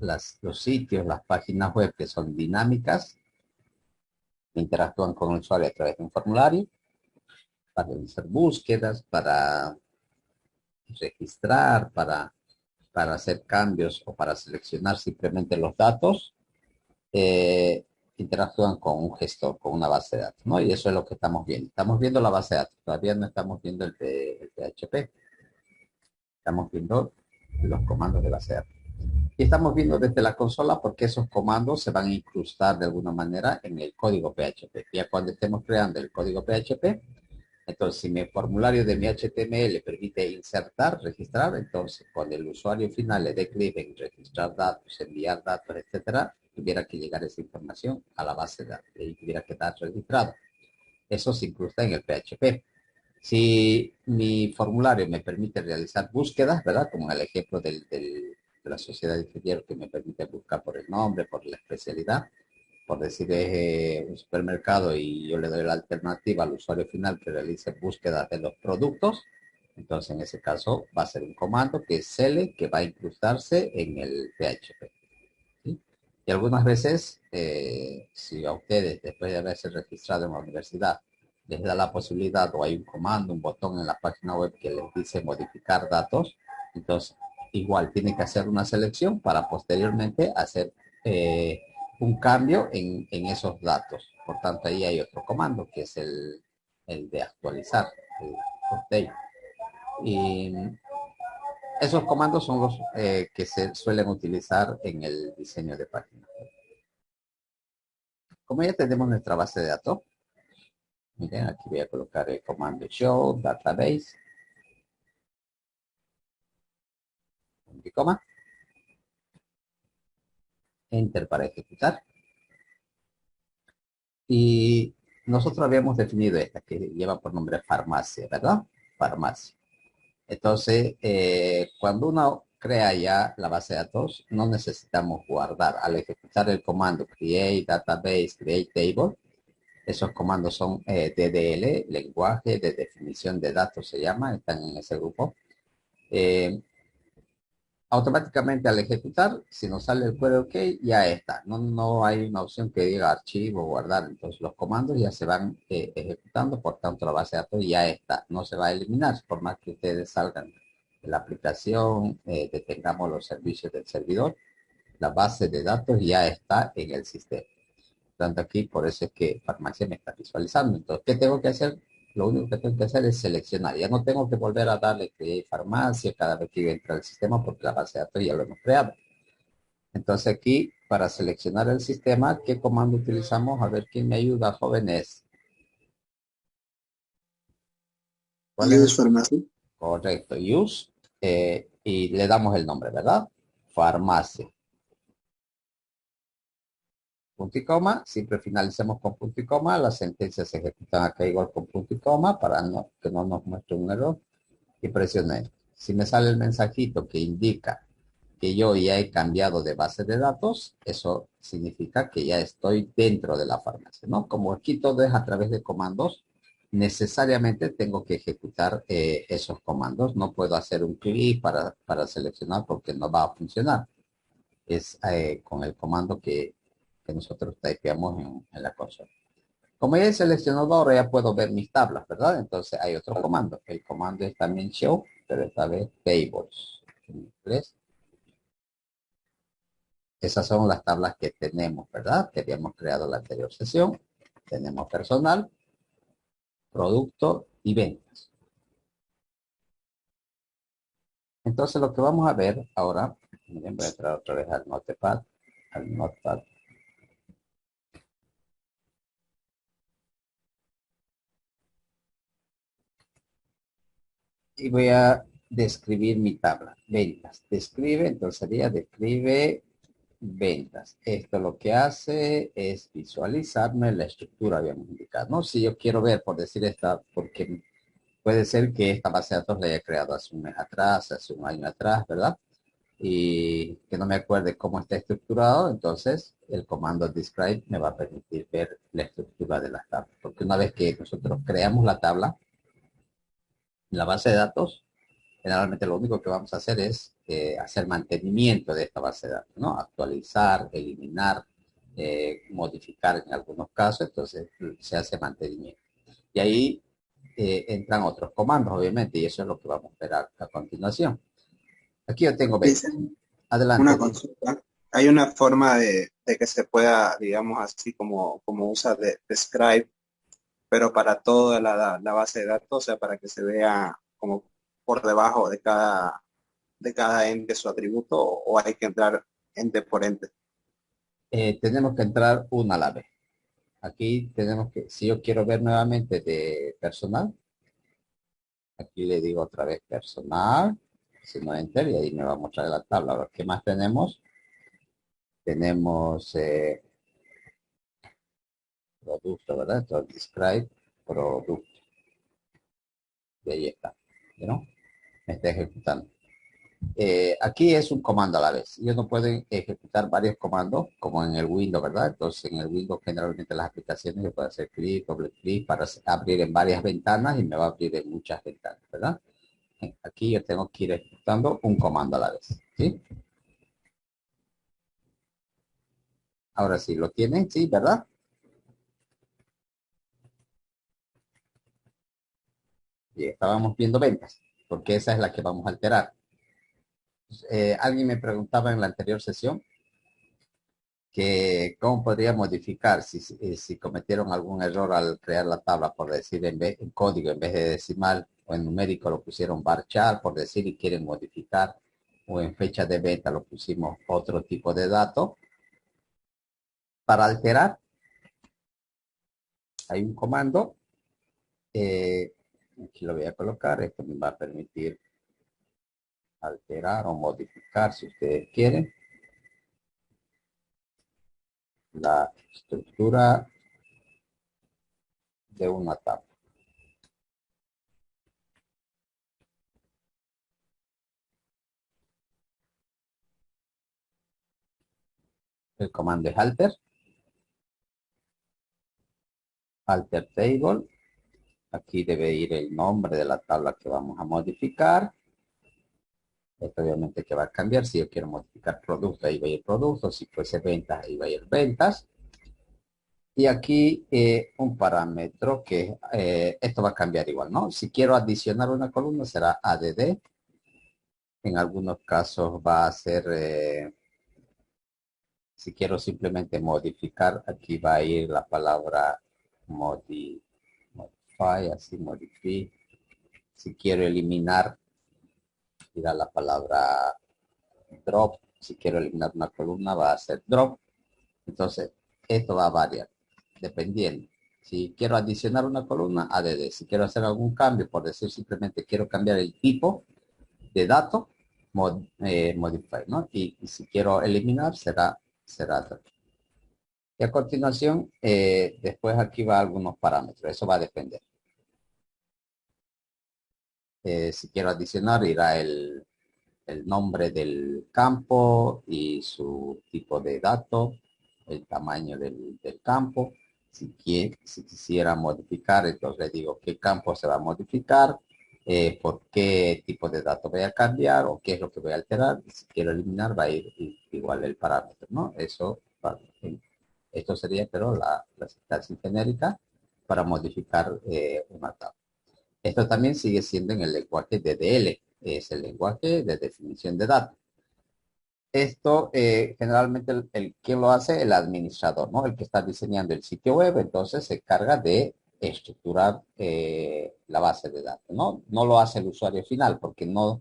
los sitios, las páginas web que son dinámicas, interactúan con el usuario a través de un formulario para hacer búsquedas, para registrar, para hacer cambios o para seleccionar simplemente los datos, eh, interactúan con un gestor, con una base de datos, ¿no? Y eso es lo que estamos viendo. Estamos viendo la base de datos, todavía no estamos viendo el PHP, estamos viendo los comandos de base de datos. Y estamos viendo desde la consola porque esos comandos se van a incrustar de alguna manera en el código PHP. Ya cuando estemos creando el código PHP, entonces si mi formulario de mi HTML permite insertar, registrar, entonces cuando el usuario final le dé clic en registrar datos, enviar datos, etcétera, tuviera que llegar esa información a la base de datos y tuviera que estar registrado. Eso se incrusta en el PHP. Si mi formulario me permite realizar búsquedas, ¿verdad? Como en el ejemplo de la sociedad de ingenieros que me permite buscar por el nombre, por la especialidad, por decir un supermercado y yo le doy la alternativa al usuario final que realice búsquedas de los productos, entonces en ese caso va a ser un comando que es cele que va a incrustarse en el PHP. ¿Sí? Y algunas veces, si a ustedes, después de haberse registrado en la universidad, les da la posibilidad o hay un comando, un botón en la página web que les dice modificar datos, entonces igual tiene que hacer una selección para posteriormente hacer un cambio en esos datos. Por tanto, ahí hay otro comando que es el de actualizar, el update. Y esos comandos son los que se suelen utilizar en el diseño de páginas. Como ya tenemos nuestra base de datos, miren, aquí voy a colocar el comando show database, punto y coma, enter para ejecutar. Y nosotros habíamos definido esta que lleva por nombre farmacia, ¿verdad? Farmacia. Entonces, cuando uno crea ya la base de datos, no necesitamos guardar. Al ejecutar el comando create database, create table, esos comandos son DDL, lenguaje de definición de datos se llama, están en ese grupo. Automáticamente al ejecutar, si nos sale el query OK, ya está. No hay una opción que diga archivo o guardar. Entonces los comandos ya se van ejecutando, por tanto la base de datos ya está. No se va a eliminar, por más que ustedes salgan de la aplicación, detengamos los servicios del servidor, la base de datos ya está en el sistema. Tanto aquí, por eso es que farmacia me está visualizando. Entonces, ¿qué tengo que hacer? Lo único que tengo que hacer es seleccionar. Ya no tengo que volver a darle create farmacia cada vez que entra al sistema porque la base de datos ya lo hemos creado. Entonces aquí, para seleccionar el sistema, ¿qué comando utilizamos? A ver quién me ayuda, jóvenes. ¿Cuál es Use el? farmacia. Correcto, use. Y le damos el nombre, ¿verdad? Farmacia. Punto y coma, siempre finalicemos con punto y coma, las sentencias se ejecutan acá igual con punto y coma para que no nos muestre un error y presioné. Si me sale el mensajito que indica que yo ya he cambiado de base de datos, eso significa que ya estoy dentro de la farmacia, ¿no? Como aquí todo es a través de comandos, necesariamente tengo que ejecutar esos comandos. No puedo hacer un clic para seleccionar porque no va a funcionar. Es con el comando que nosotros typeamos en la consola. Como ya he seleccionado ahora, ya puedo ver mis tablas, ¿verdad? Entonces hay otro comando. El comando es también show, pero esta vez tables en inglés. Esas son las tablas que tenemos, ¿verdad? Que habíamos creado en la anterior sesión. Tenemos personal, producto y ventas. Entonces lo que vamos a ver ahora, miren, voy a entrar otra vez al notepad. Y voy a describir mi tabla. Ventas. Describe, entonces sería describe ventas. Esto lo que hace es visualizarme la estructura, habíamos indicado, ¿no? Si yo quiero ver, por decir esta, porque puede ser que esta base de datos la haya creado hace un mes atrás, hace un año atrás, ¿verdad? Y que no me acuerde cómo está estructurado, entonces el comando describe me va a permitir ver la estructura de las tablas. Porque una vez que nosotros creamos la tabla, en la base de datos, generalmente lo único que vamos a hacer es hacer mantenimiento de esta base de datos, ¿no? Actualizar, eliminar, modificar en algunos casos, entonces se hace mantenimiento. Y ahí entran otros comandos, obviamente, y eso es lo que vamos a ver a continuación. Aquí yo tengo ventas. Dicen una Adelante. consulta. Hay una forma de que se pueda, digamos así como usa de Scribe, pero para toda la base de datos, o sea, para que se vea como por debajo de cada ente su atributo, o hay que entrar ente por ente. Tenemos que entrar una a la vez. Aquí tenemos que, si yo quiero ver nuevamente de personal, aquí le digo otra vez personal, si no enter, y ahí me va a mostrar la tabla. Ahora, ¿qué más tenemos? Tenemos producto, ¿verdad? Entonces, describe producto. Y ahí está. ¿No? Me está ejecutando. Aquí es un comando a la vez. Yo no puedo ejecutar varios comandos como en el Windows, ¿verdad? Entonces en el Windows generalmente las aplicaciones yo puedo hacer clic, doble clic para abrir en varias ventanas y me va a abrir en muchas ventanas, ¿verdad? Aquí yo tengo que ir ejecutando un comando a la vez, ¿sí? Ahora sí, ¿lo tienen? Sí, ¿verdad? Y estábamos viendo ventas, porque esa es la que vamos a alterar. Alguien me preguntaba en la anterior sesión que cómo podría modificar si cometieron algún error al crear la tabla, por decir en código en vez de decimal o en numérico lo pusieron varchar, por decir, y quieren modificar, o en fecha de venta lo pusimos otro tipo de dato. Para alterar hay un comando, eh, aquí lo voy a colocar, esto me va a permitir alterar o modificar si ustedes quieren la estructura de una tabla. El comando es alter table. Aquí debe ir el nombre de la tabla que vamos a modificar. Esto obviamente que va a cambiar. Si yo quiero modificar producto, ahí va a ir producto. Si fuese ventas, ahí va a ir ventas. Y aquí un parámetro que esto va a cambiar igual, ¿no? Si quiero adicionar una columna será add. En algunos casos va a ser, si quiero simplemente modificar, aquí va a ir la palabra modify, así modify. Si quiero eliminar, irá la palabra drop. Si quiero eliminar una columna, va a ser drop. Entonces, esto va a variar dependiendo. Si quiero adicionar una columna, add. Si quiero hacer algún cambio, por decir simplemente quiero cambiar el tipo de dato, modify, ¿no? Y si quiero eliminar, será drop. Y a continuación, después aquí va algunos parámetros. Eso va a depender. Si quiero adicionar, irá el nombre del campo y su tipo de dato, el tamaño del campo. Si quisiera modificar, entonces le digo qué campo se va a modificar, por qué tipo de dato voy a cambiar o qué es lo que voy a alterar. Y si quiero eliminar, va a ir igual el parámetro, ¿no? Esto sería, pero la sintaxis genérica para modificar una tabla. Esto también sigue siendo en el lenguaje DDL, es el lenguaje de definición de datos. Esto generalmente quien lo hace, el administrador, ¿no? El que está diseñando el sitio web, entonces se encarga de estructurar la base de datos, ¿no? No lo hace el usuario final porque no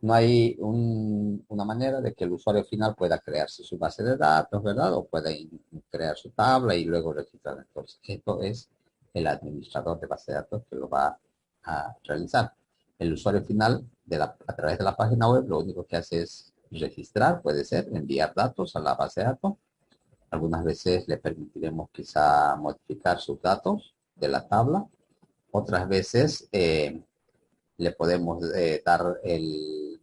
hay una manera de que el usuario final pueda crearse su base de datos, ¿verdad? O pueda crear su tabla y luego registrar. Entonces, esto es el administrador de base de datos que lo va a realizar. El usuario final a través de la página web lo único que hace es registrar, puede ser, enviar datos a la base de datos. Algunas veces le permitiremos quizá modificar sus datos de la tabla. Otras veces le podemos dar el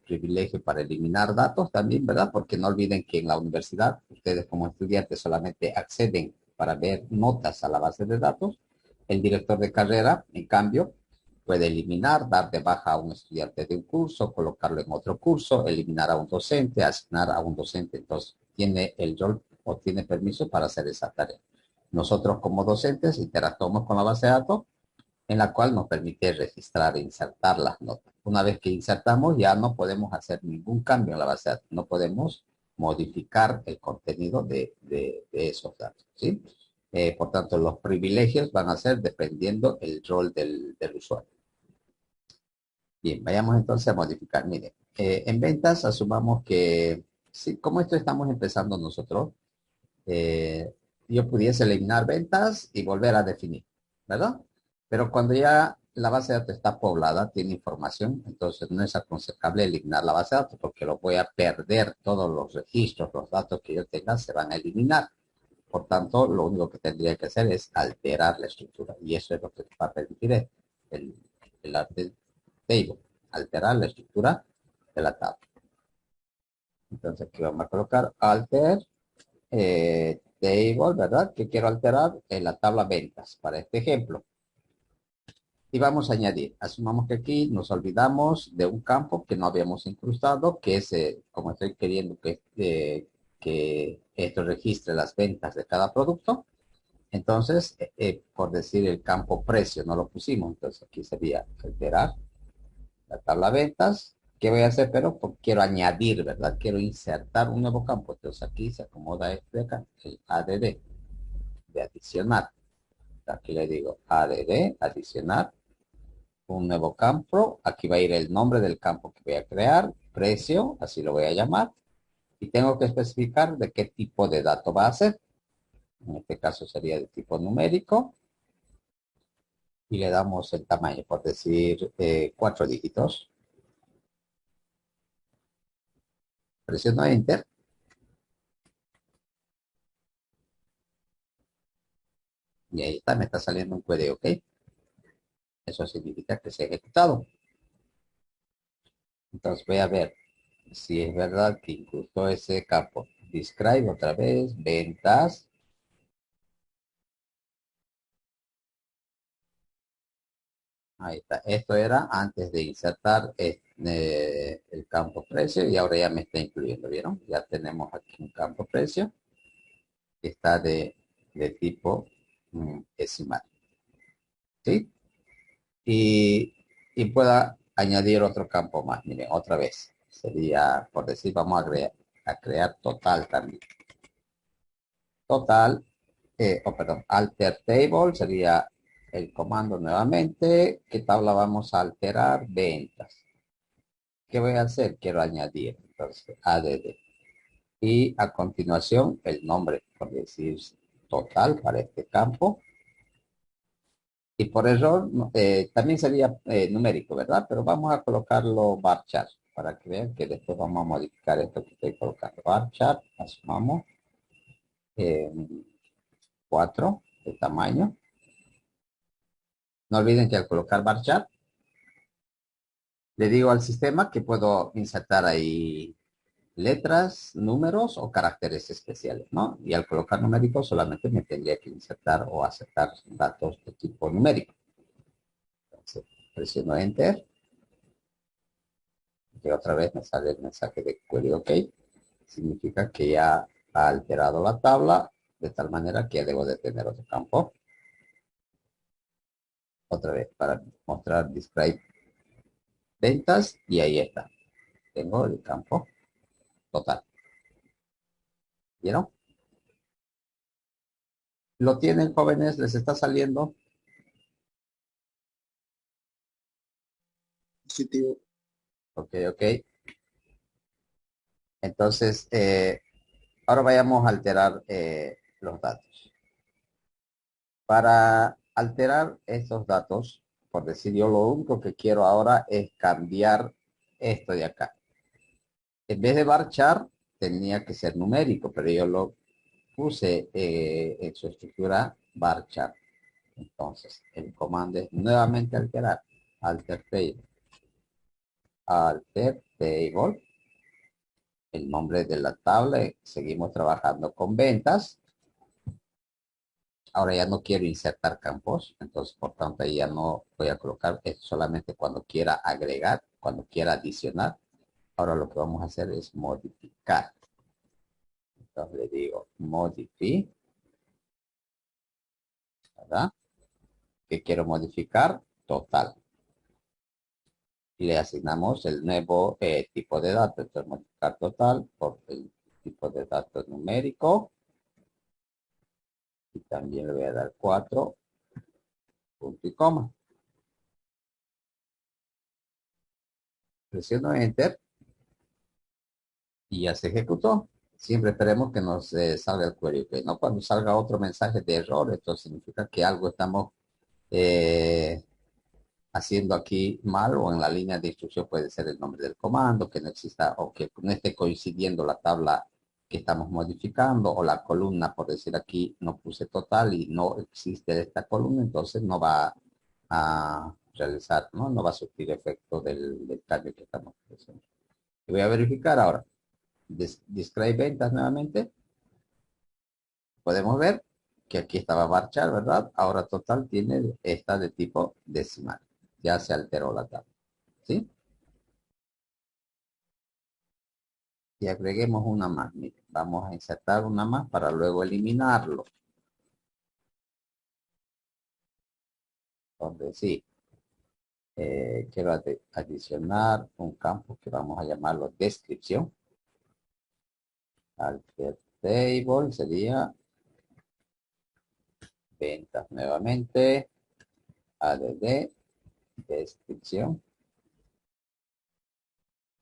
privilegio para eliminar datos también, ¿verdad? Porque no olviden que en la universidad ustedes como estudiantes solamente acceden para ver notas a la base de datos. El director de carrera, en cambio, Puede eliminar, dar de baja a un estudiante de un curso, colocarlo en otro curso, eliminar a un docente, asignar a un docente. Entonces, tiene el rol o tiene permiso para hacer esa tarea. Nosotros como docentes interactuamos con la base de datos en la cual nos permite registrar e insertar las notas. Una vez que insertamos ya no podemos hacer ningún cambio en la base de datos, no podemos modificar el contenido de esos datos, ¿sí? Por tanto, los privilegios van a ser dependiendo el rol del usuario. Bien, vayamos entonces a modificar. Mire, en ventas asumamos que, sí, como esto estamos empezando nosotros, eh, yo pudiese eliminar ventas y volver a definir, ¿verdad? Pero cuando ya la base de datos está poblada, tiene información, entonces no es aconsejable eliminar la base de datos porque lo voy a perder, todos los registros, los datos que yo tenga se van a eliminar. Por tanto, lo único que tendría que hacer es alterar la estructura y eso es lo que va a permitir el, el arte table, alterar la estructura de la tabla. Entonces aquí vamos a colocar alter table, ¿verdad? Que quiero alterar en la tabla ventas para este ejemplo. Y vamos a añadir, asumamos que aquí nos olvidamos de un campo que no habíamos incrustado, que es, como estoy queriendo que esto registre las ventas de cada producto. Entonces, por decir el campo precio, no lo pusimos. Entonces aquí sería alterar la tabla ventas. ¿Qué voy a hacer? Pero quiero añadir, ¿verdad? Quiero insertar un nuevo campo. Entonces aquí se acomoda este de acá, el ADD, de adicionar. Aquí le digo ADD, adicionar un nuevo campo. Aquí va a ir el nombre del campo que voy a crear, precio, así lo voy a llamar. Y tengo que especificar de qué tipo de dato va a ser. En este caso sería de tipo numérico. Y le damos el tamaño, por decir 4 dígitos. Presiono Enter. Y ahí está, me está saliendo un query, ¿ok? Eso significa que se ha ejecutado. Entonces voy a ver si es verdad que incluso ese campo. Describe otra vez, ventas. Ahí está. Esto era antes de insertar el campo precio y ahora ya me está incluyendo, ¿vieron? Ya tenemos aquí un campo precio que está de tipo decimal, ¿sí? Y pueda añadir otro campo más. Miren, otra vez. Sería, por decir, vamos a crear total también. Total, perdón, alter table sería el comando nuevamente. ¿Qué tabla vamos a alterar? Ventas. ¿Qué voy a hacer? Quiero añadir, entonces, ADD. Y a continuación, el nombre, por decir total para este campo. Y por error, también sería numérico, ¿verdad? Pero vamos a colocarlo varchar para que vean que después vamos a modificar esto que estoy colocando. Varchar, asumamos 4 de tamaño. No olviden que al colocar varchar, le digo al sistema que puedo insertar ahí letras, números o caracteres especiales, ¿no? Y al colocar numérico solamente me tendría que insertar o aceptar datos de tipo numérico. Entonces, presiono Enter. Y otra vez me sale el mensaje de query OK. Significa que ya ha alterado la tabla de tal manera que ya debo de tener otro campo. Otra vez para mostrar describe ventas y ahí está. Tengo el campo total. ¿Vieron? ¿Lo tienen, jóvenes? ¿Les está saliendo? Positivo. Ok, ok. Entonces, ahora vayamos a alterar los datos. Para alterar estos datos, por decir yo, lo único que quiero ahora es cambiar esto de acá. En vez de varchar, tenía que ser numérico, pero yo lo puse en su estructura varchar. Entonces, el comando es nuevamente alterar. Alter table. Alter table. El nombre de la tabla. Seguimos trabajando con ventas. Ahora ya no quiero insertar campos, entonces por tanto ahí ya no voy a colocar, es solamente cuando quiera agregar, cuando quiera adicionar. Ahora lo que vamos a hacer es modificar. Entonces le digo modify, ¿verdad? ¿Qué quiero modificar? Total. Y le asignamos el nuevo tipo de datos. Entonces modificar total por el tipo de datos numérico. Y también le voy a dar 4, punto y coma. Presiono Enter y ya se ejecutó. Siempre esperemos que nos salga el query, que no cuando salga otro mensaje de error, esto significa que algo estamos eh, haciendo aquí mal o en la línea de instrucción puede ser el nombre del comando, que no exista o que no esté coincidiendo la tabla que estamos modificando o la columna, por decir aquí, no puse total y no existe esta columna, entonces no va a realizar, no va a surtir efecto del cambio que estamos haciendo. Y voy a verificar ahora. Describe ventas nuevamente. Podemos ver que aquí estaba marchar, ¿verdad? Ahora total tiene esta de tipo decimal. Ya se alteró la tabla. ¿Sí? Y agreguemos una más. Mire, vamos a insertar una más para luego eliminarlo. Entonces, sí, quiero adicionar un campo que vamos a llamarlo descripción. Alter table sería ventas nuevamente. Add descripción.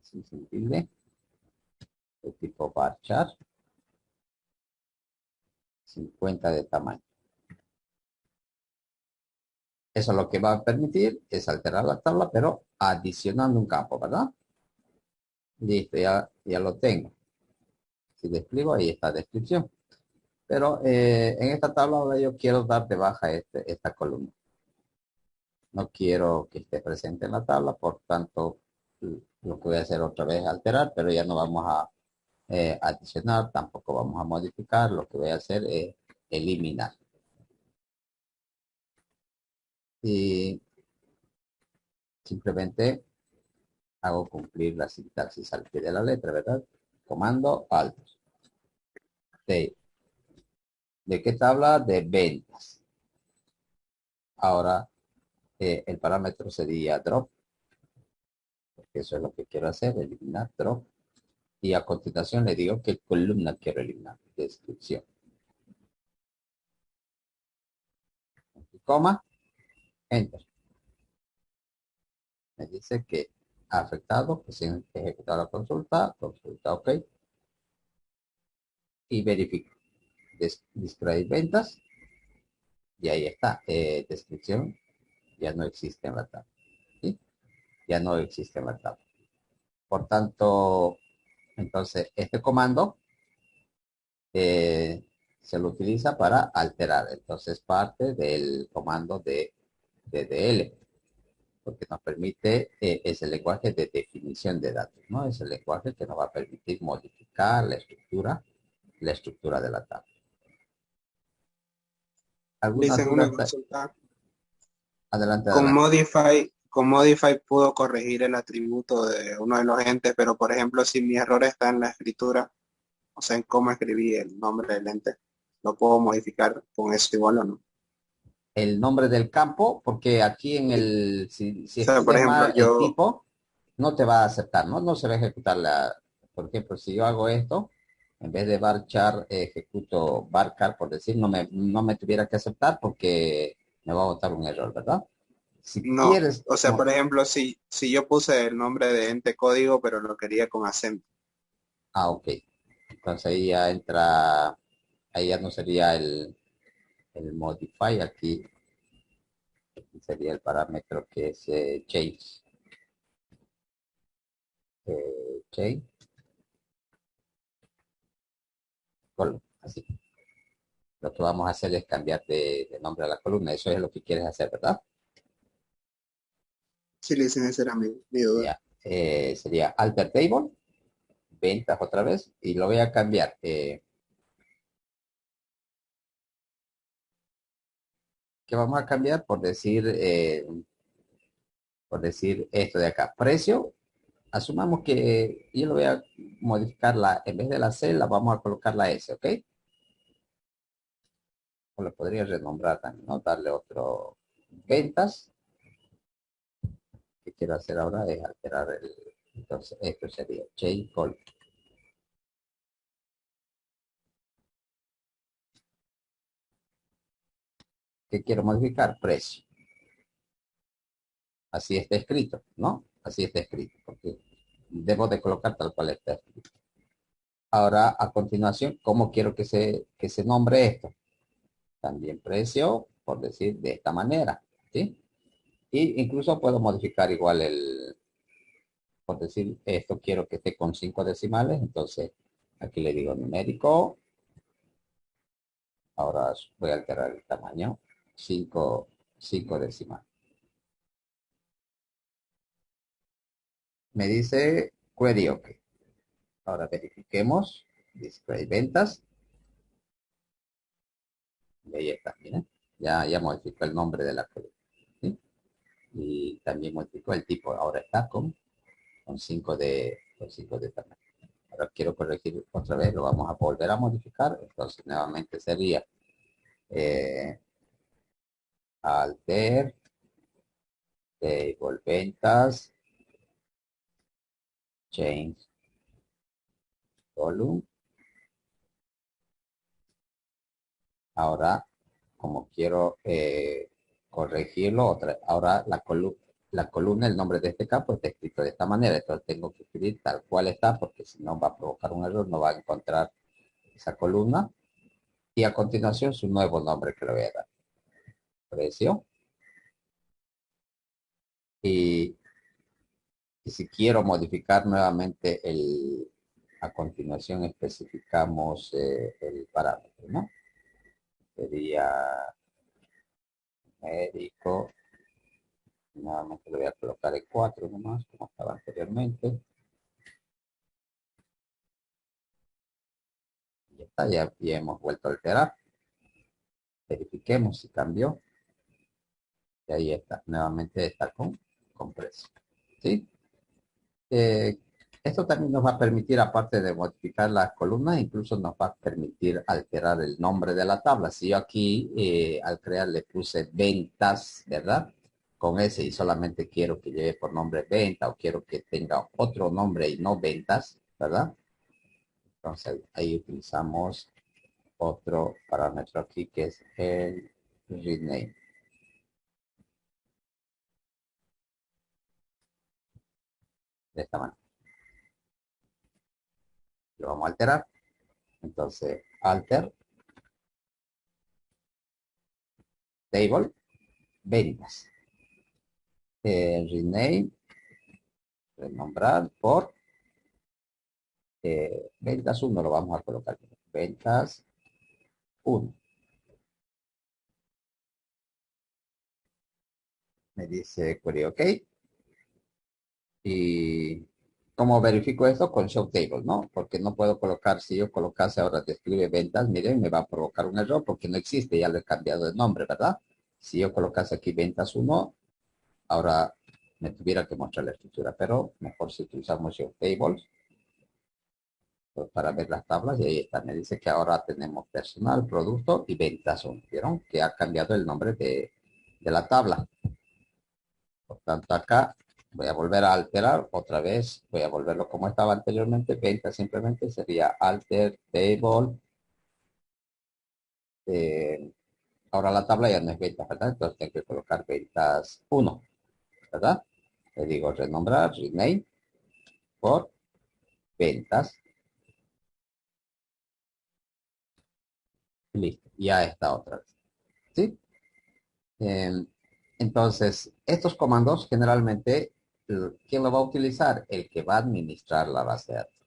Sin tilde. De tipo bar chart. 50 de tamaño. Eso lo que va a permitir es alterar la tabla, pero adicionando un campo, ¿verdad? Listo, ya lo tengo. Si despliego, ahí está descripción. Pero en esta tabla ahora yo quiero dar de baja esta columna. No quiero que esté presente en la tabla, por tanto, lo que voy a hacer otra vez es alterar, pero ya no vamos a adicionar, tampoco vamos a modificar. Lo que voy a hacer es eliminar. Y simplemente hago cumplir la sintaxis al pie de la letra, ¿verdad? Comando alt. ¿De qué tabla? De ventas. Ahora el parámetro sería drop, porque eso es lo que quiero hacer, eliminar drop. Y a continuación le digo qué columna quiero eliminar. Descripción. Coma, enter. Me dice que ha afectado, que se ha ejecutado la consulta, ok. Y verifico. Describe ventas. Y ahí está. Descripción ya no existe en la tabla. ¿Sí? Ya no existe en la tabla. Por tanto, entonces este comando se lo utiliza para alterar. Entonces parte del comando de DDL, porque nos permite ese lenguaje de definición de datos, ¿no? Es el lenguaje que nos va a permitir modificar la estructura de la tabla. ¿Alguna Dicen duda? una consulta. Adelante, Con adelante. Modify puedo corregir el atributo de uno de los entes, pero por ejemplo, si mi error está en la escritura, o sea, en cómo escribí el nombre del ente, ¿lo puedo modificar con eso igual o no? O El nombre del campo, porque aquí en si sea, por escribes ejemplo, mal el tipo, no te va a aceptar, ¿no? No se va a ejecutar por ejemplo, si yo hago esto, en vez de varchar, ejecuto varchar, por decir, no me tuviera que aceptar porque me va a botar un error, ¿verdad? Si no, quieres, o sea, por ejemplo, si yo puse el nombre de ente código, pero lo quería con acento. ok. Entonces ahí ya entra, ahí ya no sería el modify, aquí sería el parámetro que es change. Change, así. Lo que vamos a hacer es cambiar de nombre a la columna. Eso es lo que quieres hacer, ¿verdad? Sí, le dicen, esa era mi duda. Ya. Sería alter table, ventas otra vez, y lo voy a cambiar. ¿Qué vamos a cambiar? Por decir esto de acá. Precio. Asumamos que yo lo voy a modificar en vez de la C, la vamos a colocar la S, ¿ok? O lo podría renombrar también, ¿no? Darle otro ventas. Que quiero hacer ahora es alterar entonces esto sería change call. ¿Qué quiero modificar? Precio. Así está escrito, ¿no? Así está escrito, porque debo de colocar tal cual está escrito. Ahora, a continuación, ¿cómo quiero que se nombre esto? También precio, por decir de esta manera, ¿sí? Y incluso puedo modificar igual por decir, esto quiero que esté con 5 decimales, entonces aquí le digo numérico, ahora voy a alterar el tamaño, 5 decimales. Me dice query OK. Ahora verifiquemos, display ventas, y ahí está, miren, ya modificó el nombre de la columna, ¿sí? Y también modificó el tipo, ahora está con 5 de tamaño. Ahora quiero corregir otra vez, lo vamos a volver a modificar, entonces nuevamente sería eh, alter, table ventas, change column. Ahora, como quiero corregirlo, ahora la columna, el nombre de este campo está escrito de esta manera, entonces tengo que escribir tal cual está, porque si no va a provocar un error, no va a encontrar esa columna. Y a continuación su nuevo nombre que le voy a dar, precio. Y, y si quiero modificar nuevamente a continuación especificamos el parámetro, ¿no? Sería médico. Nuevamente le voy a colocar el 4 nomás, como estaba anteriormente. Ya está, ya hemos vuelto a alterar. Verifiquemos si cambió. Y ahí está, nuevamente está con precio. ¿Sí? Eh, Esto también nos va a permitir, aparte de modificar las columnas, incluso nos va a permitir alterar el nombre de la tabla. Si yo aquí al crear le puse ventas, ¿verdad? Con ese y solamente quiero que lleve por nombre venta o quiero que tenga otro nombre y no ventas, ¿verdad? Entonces ahí utilizamos otro parámetro aquí que es el rename. De esta manera. Lo vamos a alterar. Entonces, alter, table, ventas. Rename, renombrar por ventas 1 lo vamos a colocar. Ventas 1. Me dice query OK. Y ¿cómo verifico esto? Con show table, ¿no? Porque no puedo colocar, si yo colocase ahora describe ventas, miren, me va a provocar un error porque no existe, ya lo he cambiado de nombre, ¿verdad? Si yo colocase aquí ventas 1, ahora me tuviera que mostrar la estructura, pero mejor si utilizamos show tables pues, para ver las tablas y ahí está. Me dice que ahora tenemos personal, producto y ventas 1. ¿Vieron? Que ha cambiado el nombre de la tabla. Por tanto, acá voy a volver a alterar otra vez. Voy a volverlo como estaba anteriormente. Venta simplemente sería alter table. Eh, Ahora la tabla ya no es ventas, ¿verdad? Entonces tengo que colocar ventas 1, ¿verdad? Le digo renombrar, rename por ventas. Y listo. Ya está otra vez. ¿Sí? Eh, entonces, estos comandos generalmente, ¿quién lo va a utilizar? El que va a administrar la base de datos.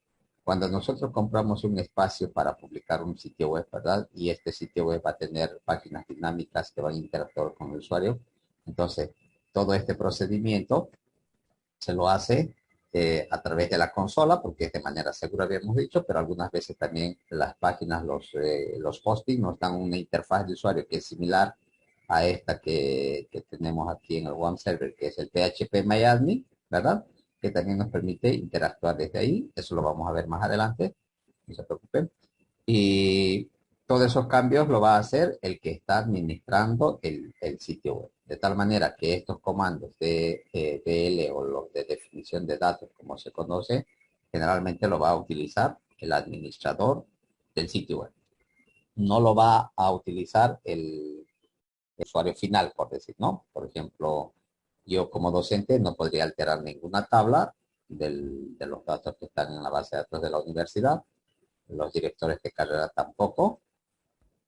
Cuando nosotros compramos un espacio para publicar un sitio web, ¿verdad? Y este sitio web va a tener páginas dinámicas que van a interactuar con el usuario. Entonces, todo este procedimiento se lo hace a través de la consola, porque es de manera segura, habíamos dicho, pero algunas veces también las páginas, los hosting nos dan una interfaz de usuario que es similar a esta que tenemos aquí en el One Server, que es el PHP MyAdmin, ¿verdad? Que también nos permite interactuar desde ahí. Eso lo vamos a ver más adelante, no se preocupen. Y todos esos cambios lo va a hacer el que está administrando el sitio web. De tal manera que estos comandos de DL o los de definición de datos, como se conoce, generalmente lo va a utilizar el administrador del sitio web. No lo va a utilizar el usuario final, por decir, ¿no? Por ejemplo, yo como docente no podría alterar ninguna tabla de los datos que están en la base de datos de la universidad. Los directores de carrera tampoco.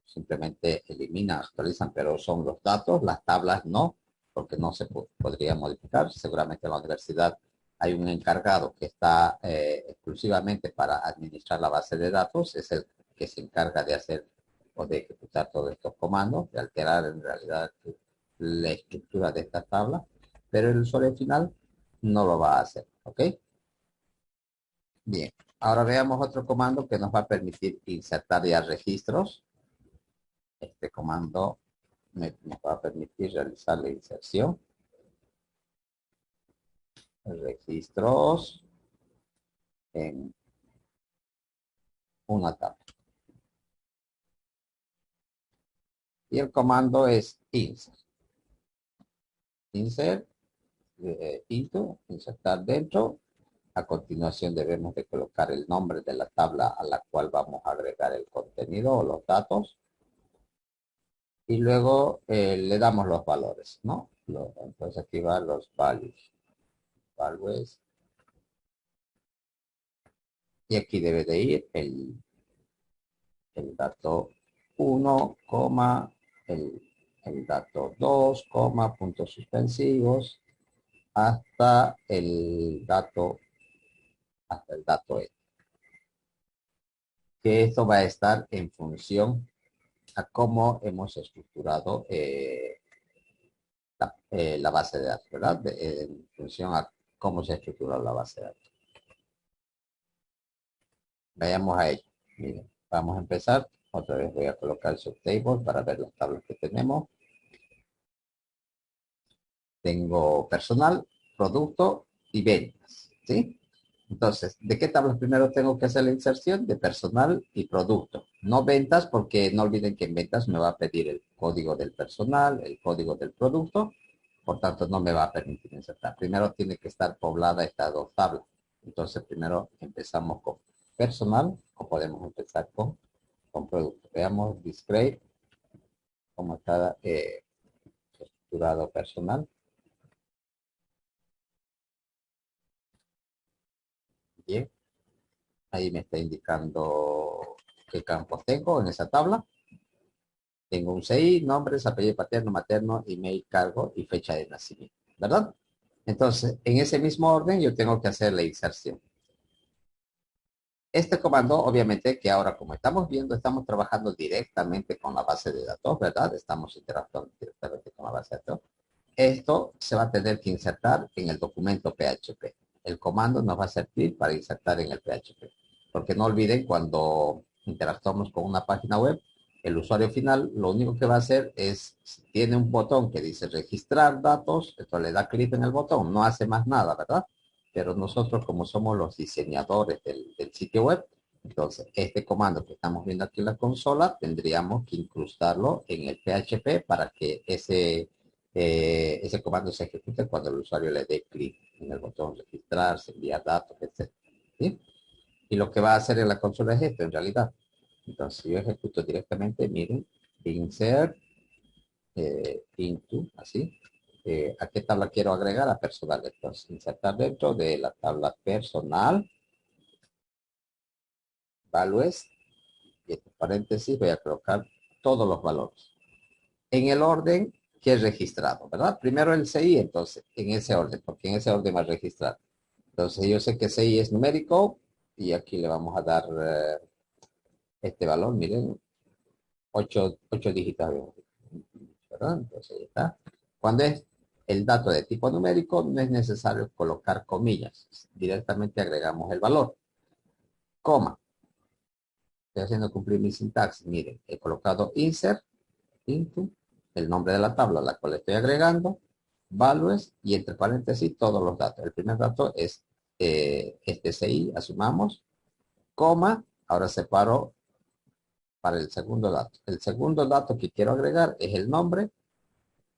Simplemente eliminan, actualizan, pero son los datos, las tablas no, porque no se podría modificar. Seguramente en la universidad hay un encargado que está exclusivamente para administrar la base de datos, es el que se encarga de hacer o de ejecutar todos estos comandos, de alterar en realidad la estructura de esta tabla, pero el usuario final no lo va a hacer, ¿ok? Bien, ahora veamos otro comando que nos va a permitir insertar ya registros. Este comando nos va a permitir realizar la inserción, registros en una tabla. Y el comando es insert. Insert, into, insertar dentro. A continuación debemos de colocar el nombre de la tabla a la cual vamos a agregar el contenido o los datos. Y luego le damos los valores, ¿no? Entonces aquí van los values. Values. Y aquí debe de ir el dato 1, el dato 2, puntos suspensivos, hasta el dato E. Que esto va a estar en función a cómo hemos estructurado la base de datos, ¿verdad? En función a cómo se ha estructurado la base de datos. Vayamos a ello. Miren, vamos a empezar. Otra vez voy a colocar el subtable para ver las tablas que tenemos. Tengo personal, producto y ventas, ¿sí? Entonces, ¿de qué tablas primero tengo que hacer la inserción? De personal y producto. No ventas, porque no olviden que en ventas me va a pedir el código del personal, el código del producto. Por tanto, no me va a permitir insertar. Primero tiene que estar poblada estas dos tablas. Entonces, primero empezamos con personal o podemos empezar con producto. Veamos display, cómo está estructurado personal. Bien. Ahí me está indicando qué campos tengo en esa tabla. Tengo un CI, nombres, apellido paterno, materno, email, cargo y fecha de nacimiento, ¿verdad? Entonces, en ese mismo orden yo tengo que hacer la inserción. Este comando, obviamente, que ahora como estamos viendo, estamos trabajando directamente con la base de datos, ¿verdad? Estamos interactuando directamente con la base de datos. Esto se va a tener que insertar en el documento PHP. El comando nos va a servir para insertar en el PHP. Porque no olviden, cuando interactuamos con una página web, el usuario final lo único que va a hacer es, si tiene un botón que dice registrar datos, esto le da clic en el botón, no hace más nada, ¿verdad? Pero nosotros, como somos los diseñadores del sitio web, entonces este comando que estamos viendo aquí en la consola, tendríamos que incrustarlo en el PHP para que ese comando se ejecute cuando el usuario le dé clic en el botón registrarse, enviar datos, etc. ¿Sí? Y lo que va a hacer en la consola es esto, en realidad. Entonces, yo ejecuto directamente, miren, insert, into, así. ¿A qué tabla quiero agregar? A personal. Entonces, insertar dentro de la tabla personal, values, y entre paréntesis voy a colocar todos los valores. En el orden que es registrado, ¿verdad? Primero el CI, entonces, en ese orden, porque en ese orden va a registrar. Entonces, yo sé que CI es numérico, y aquí le vamos a dar este valor, miren, 8 dígitos, ¿verdad? Entonces ahí está. Cuando es el dato de tipo numérico, no es necesario colocar comillas. Directamente agregamos el valor. Coma. Estoy haciendo cumplir mi sintaxis. Miren, he colocado insert, into, el nombre de la tabla a la cual estoy agregando, values y entre paréntesis todos los datos. El primer dato es este CI, asumamos, coma, ahora separo para el segundo dato. El segundo dato que quiero agregar es el nombre.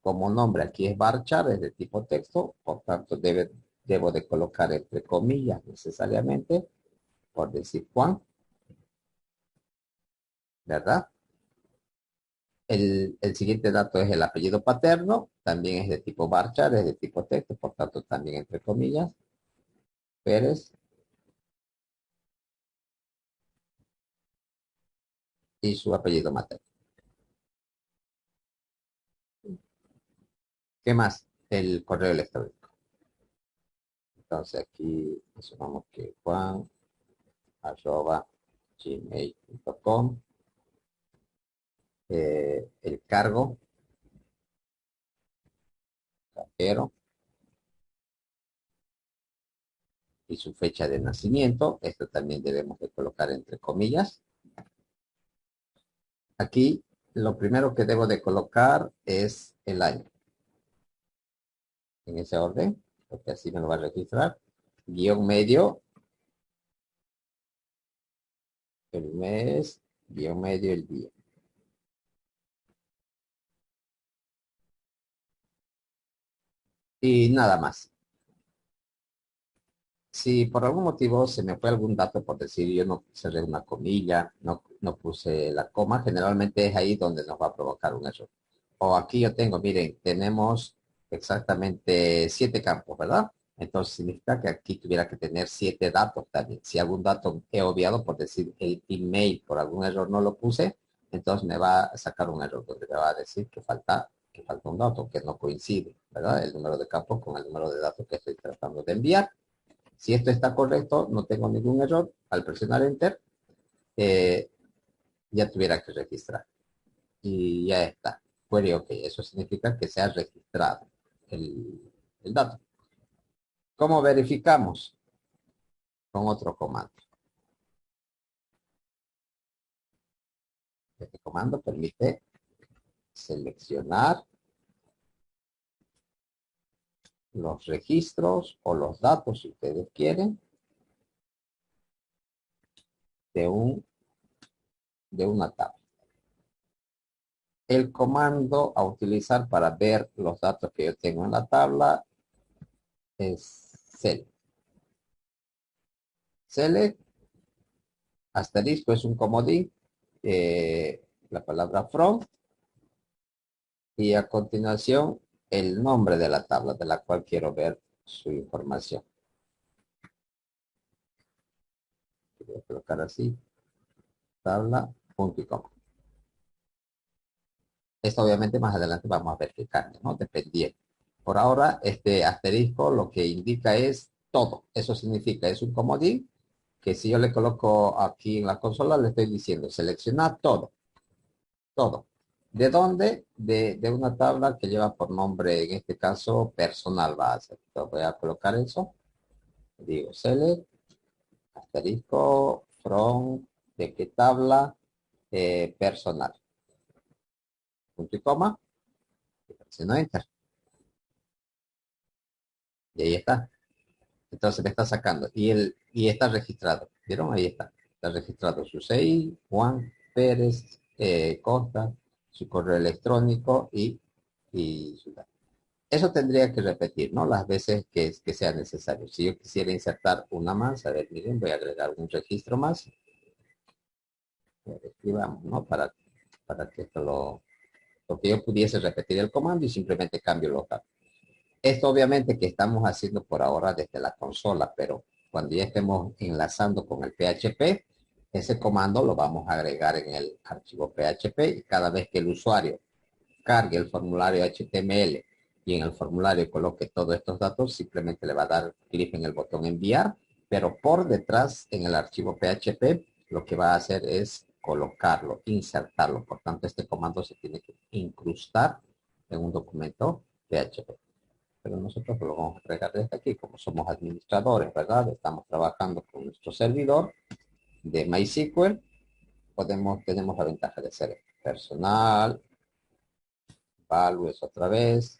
Como nombre aquí es varchar, es de tipo texto, por tanto debo de colocar entre comillas necesariamente, por decir Juan, ¿verdad? El siguiente dato es el apellido paterno, también es de tipo varchar, es de tipo texto, por tanto también entre comillas, Pérez, y su apellido materno. ¿Qué más? El correo electrónico. Entonces aquí sumamos que Juan arroba gmail.com, el cargo, cajero, y su fecha de nacimiento. Esto también debemos de colocar entre comillas. Aquí lo primero que debo de colocar es el año. En ese orden, porque así me lo va a registrar. Guión medio, el mes, guión medio, el día. Y nada más. Si por algún motivo se me fue algún dato, por decir, yo no cerré una comilla, no puse la coma, generalmente es ahí donde nos va a provocar un error. O aquí yo tengo, miren, tenemos exactamente 7 campos, ¿verdad? Entonces significa que aquí tuviera que tener 7 datos también. Si algún dato he obviado, por decir el email, por algún error no lo puse, entonces me va a sacar un error donde me va a decir que falta un dato, que no coincide, ¿verdad? El número de campos con el número de datos que estoy tratando de enviar. Si esto está correcto, no tengo ningún error. Al presionar Enter, eh, ya tuviera que registrar. Y ya está. Query OK. Eso significa que se ha registrado el dato. ¿Cómo verificamos? Con otro comando. Este comando permite seleccionar los registros o los datos, si ustedes quieren, de, de una tabla. El comando a utilizar para ver los datos que yo tengo en la tabla es select. Select, asterisco es un comodín, la palabra from, y a continuación el nombre de la tabla de la cual quiero ver su información. Voy a colocar así, tabla, punto y coma. Esto obviamente más adelante vamos a verificar, ¿no? Dependiendo. Por ahora, este asterisco lo que indica es todo. Eso significa, es un comodín que si yo le coloco aquí en la consola, le estoy diciendo seleccionar todo. Todo. ¿De dónde? De una tabla que lleva por nombre, en este caso, personal base. Entonces voy a colocar eso. Digo select, asterisco, from, de qué tabla, personal. Punto y coma. Y presiono enter. Y ahí está. Entonces me está sacando. Y está registrado. ¿Vieron? Ahí está. Está registrado su CI, Juan Pérez Costa, su correo electrónico y su dato. Eso tendría que repetir, ¿no? Las veces que sea necesario. Si yo quisiera insertar una más, a ver, miren, voy a agregar un registro más. Escribamos, ¿no? Para que esto porque yo pudiese repetir el comando y simplemente cambio los datos. Esto obviamente que estamos haciendo por ahora desde la consola, pero cuando ya estemos enlazando con el PHP, ese comando lo vamos a agregar en el archivo PHP y cada vez que el usuario cargue el formulario HTML y en el formulario coloque todos estos datos, simplemente le va a dar clic en el botón enviar, pero por detrás en el archivo PHP lo que va a hacer es colocarlo, insertarlo. Por tanto, este comando se tiene que incrustar en un documento PHP. Pero nosotros lo vamos a agregar desde aquí, como somos administradores, ¿verdad? Estamos trabajando con nuestro servidor de MySQL, tenemos la ventaja de ser personal, values otra vez,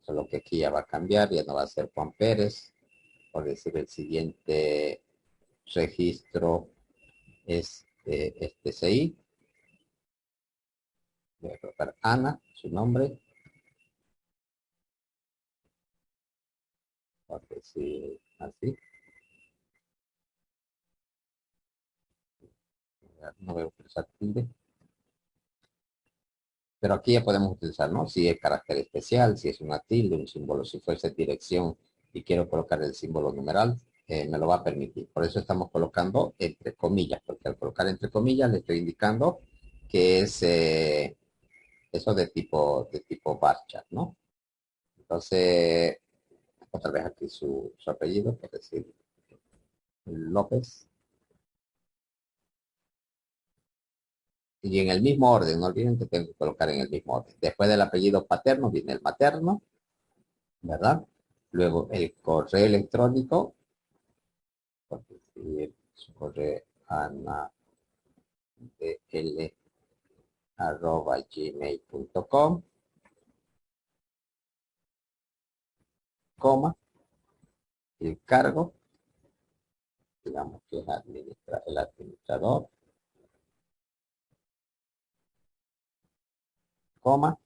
solo que aquí ya va a cambiar, ya no va a ser Juan Pérez, por decir el siguiente registro es este CI. Voy a colocar Ana, su nombre, por decir así. No voy a utilizar tilde. Pero aquí ya podemos utilizar, ¿no? Si es carácter especial, si es una tilde, un símbolo, si fuese dirección y quiero colocar el símbolo numeral, me lo va a permitir. Por eso estamos colocando entre comillas, porque al colocar entre comillas le estoy indicando que es eso de tipo bar chart, ¿no? Entonces, otra vez aquí su apellido, por decir López. Y en el mismo orden, no olviden que tengo que colocar en el mismo orden. Después del apellido paterno viene el materno, ¿verdad? Luego el correo electrónico, por decir su correo ana de l arroba gmail.com, coma, el cargo, digamos que es el administrador, coma,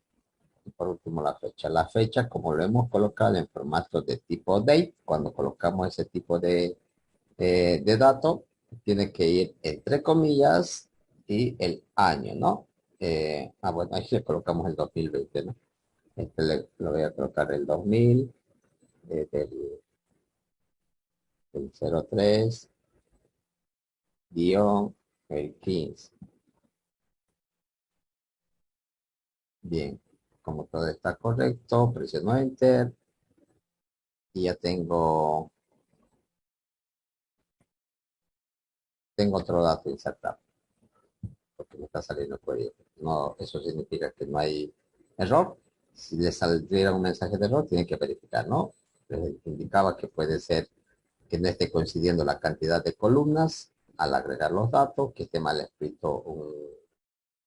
y por último la fecha. La fecha, como lo hemos colocado en formato de tipo date, cuando colocamos ese tipo de dato, tiene que ir entre comillas y el año, ¿no? Bueno, ahí le colocamos el 2020, ¿no? Lo voy a colocar el 2000, del 03, guión, el 15. Bien, como todo está correcto, presiono Enter y ya tengo otro dato insertado, porque me está saliendo el código. No, eso significa que no hay error. Si le saldría un mensaje de error, tienen que verificar, ¿no? Les indicaba que puede ser que no esté coincidiendo la cantidad de columnas al agregar los datos, que esté mal escrito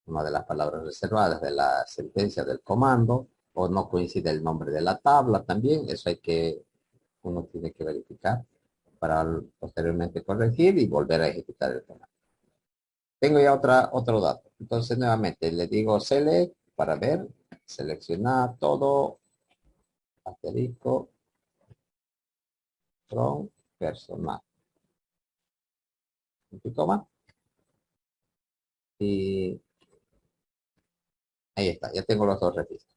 una de las palabras reservadas de la sentencia del comando, o no coincide el nombre de la tabla también. Eso uno tiene que verificar para posteriormente corregir y volver a ejecutar el comando. Tengo ya otro dato. Entonces, nuevamente, le digo select para ver, seleccionar todo, asterisco, from, personal. Punto y coma. Y ahí está, ya tengo los dos registros.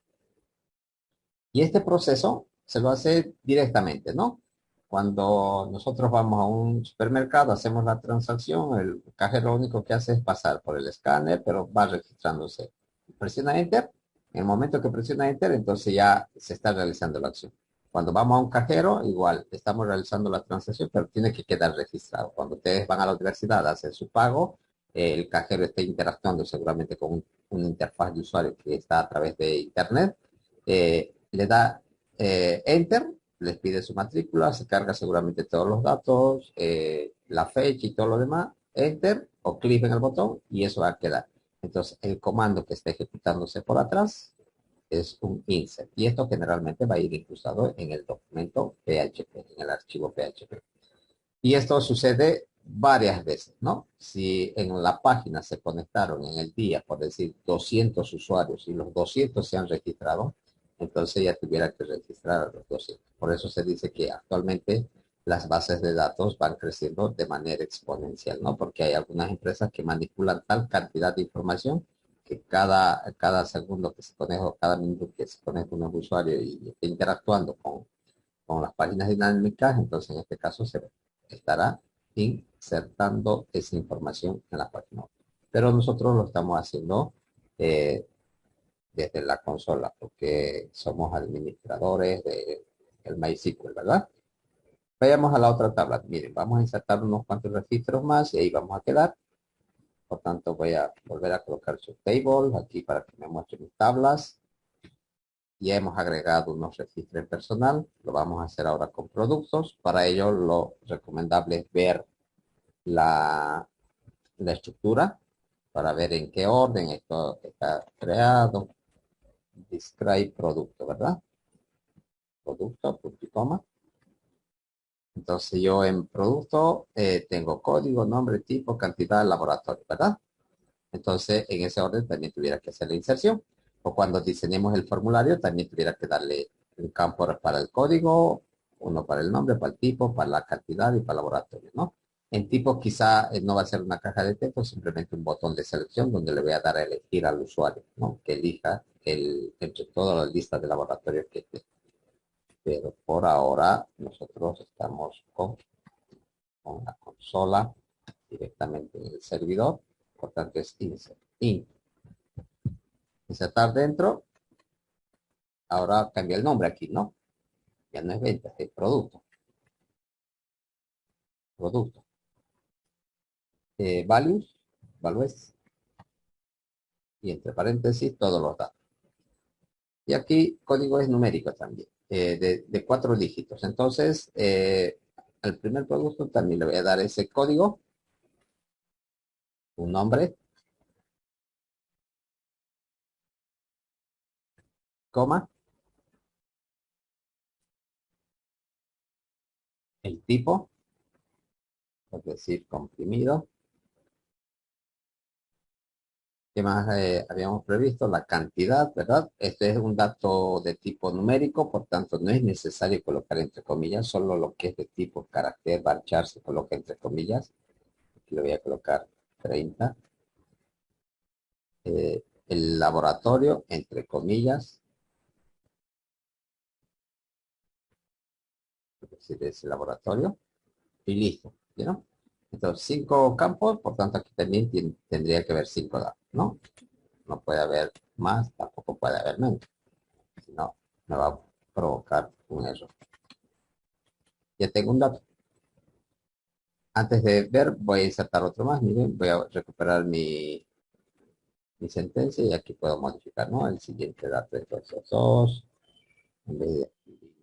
Y este proceso se lo hace directamente, ¿no? Cuando nosotros vamos a un supermercado, hacemos la transacción, el cajero lo único que hace es pasar por el escáner, pero va registrándose. Presiona Enter. En el momento que presiona Enter, entonces ya se está realizando la acción. Cuando vamos a un cajero, igual, estamos realizando la transacción, pero tiene que quedar registrado. Cuando ustedes van a la universidad a hacer su pago, el cajero está interactuando seguramente con una interfaz de usuario que está a través de Internet. Le da Enter, les pide su matrícula, se carga seguramente todos los datos, la fecha y todo lo demás, Enter o clic en el botón y eso va a quedar. Entonces, el comando que está ejecutándose por atrás es un insert y esto generalmente va a ir incrustado en el documento PHP, en el archivo PHP. Y esto sucede varias veces, ¿no? Si en la página se conectaron en el día, por decir, 200 usuarios y los 200 se han registrado, entonces ya tuviera que registrar a los 200. Por eso se dice que actualmente las bases de datos van creciendo de manera exponencial, ¿no? Porque hay algunas empresas que manipulan tal cantidad de información que cada segundo que se conecta, cada minuto que se conecta un nuevo usuario y está interactuando con las páginas dinámicas, entonces en este caso se estará insertando esa información en la página web. Pero nosotros lo estamos haciendo eh, desde la consola porque somos administradores del MySQL, ¿verdad? Vayamos a la otra tabla. Miren, vamos a insertar unos cuantos registros más y ahí vamos a quedar. Por tanto, voy a volver a colocar su table aquí para que me muestre mis tablas. Ya hemos agregado unos registros en personal. Lo vamos a hacer ahora con productos. Para ello, lo recomendable es ver la estructura para ver en qué orden esto está creado. describe producto, ¿verdad? Producto, punto y coma. Entonces yo en producto tengo código, nombre, tipo, cantidad, laboratorio, ¿verdad? Entonces en ese orden también tuviera que hacer la inserción. O cuando diseñemos el formulario también tuviera que darle un campo para el código, uno para el nombre, para el tipo, para la cantidad y para el laboratorio, ¿no? En tipo quizá no va a ser una caja de texto, simplemente un botón de selección donde le voy a dar a elegir al usuario, ¿no? Que elija entre todas las listas de laboratorios que esté. Pero por ahora nosotros estamos con la consola directamente en el servidor. Por tanto es insert. Insertar dentro. Ahora cambia el nombre aquí, ¿no? Ya no es venta, es producto. Producto. Values, values. Y entre paréntesis todos los datos. Y aquí código es numérico también, de 4 dígitos. Entonces, al primer producto también le voy a dar ese código, un nombre, coma, el tipo, es decir, comprimido. ¿Qué más habíamos previsto? La cantidad, ¿verdad? Este es un dato de tipo numérico, por tanto no es necesario colocar entre comillas, solo lo que es de tipo carácter, varchar se coloca entre comillas. Aquí le voy a colocar 30. El laboratorio, entre comillas, es decir, es el laboratorio, y listo, ¿no? Entonces, 5 campos, por tanto aquí también tendría que haber 5 datos, ¿no? No puede haber más, tampoco puede haber menos, si no, me va a provocar un error. Ya tengo un dato. Antes de ver, voy a insertar otro más. Miren, voy a recuperar mi sentencia y aquí puedo modificar, ¿no? El siguiente dato de estos dos. En vez de